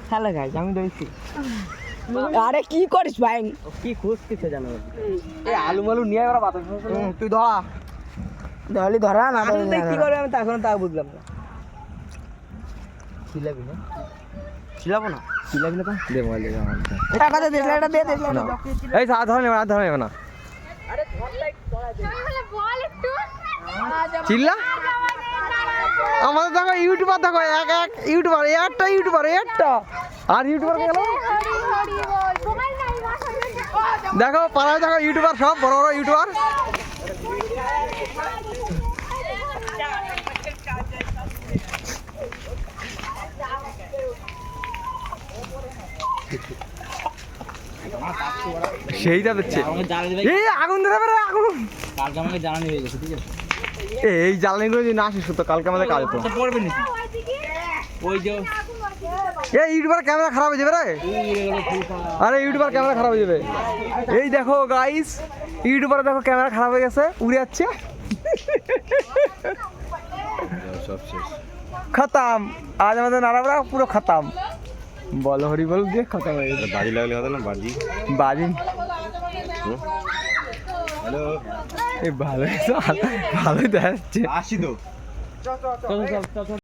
Hello guys, আমি রয়েছি। আরে কি করিস ভাই? কি খুঁজতেছে জানো? এই আলু মালু নিয়ে ওরা বাতাস তুই ধরা ধরলি ধরা না ধরলি কি করবে আমি তা এখন তা বুঝলাম না। ছিলাবি না? ছিলাবো না। ছিলাবি না তো? দে মোবাইল দে আমার। টাকা দে, এটা দে দে। এই সা ধরে নেবে না, ধরে নেবে না। আরে ধরলাই পড়া দে। তাহলে বল একটু। চিল্লা? আমাদের দেখো ইউটিউবার দেখো এক ইউটিউবার একটা আর ইউটিউবার গেল হরি হরি বল। সবাই নাই মাথা। দেখো পাড়ায় দেখো ইউটিউবার সব বড় বড় ইউটিউবার। সেইটা দিচ্ছে এই আগুন ধরে বেড়ে আগুন কালকে আমাকে জানানি হয়ে গেছে, ঠিক আছে? এই জ্বালানিগুলো যদি না আসিস তো কালকে আমাদের কাজ হতো। পড়বে নাকি? ওই যে এই ইউটিউবার ক্যামেরা খারাপ হয়ে যাবে রে। আরে ইউটিউবার ক্যামেরা খারাপ হয়ে যাবে। এই দেখো গাইস, ইউটিউবার দেখো ক্যামেরা খারাপ হয়ে গেছে, উড়ে যাচ্ছে। সব শেষ। খতম, আজ আমাদের নারাবরা পুরো খতম। বল হরি বল দিয়ে খতম হয়ে গেছে। বাজি লাগলে হতো না, বাজি। বাজি হ্যালো, এই ভালোই তো ভালোই দেখাচ্ছে। আসি তো। চল চল চল।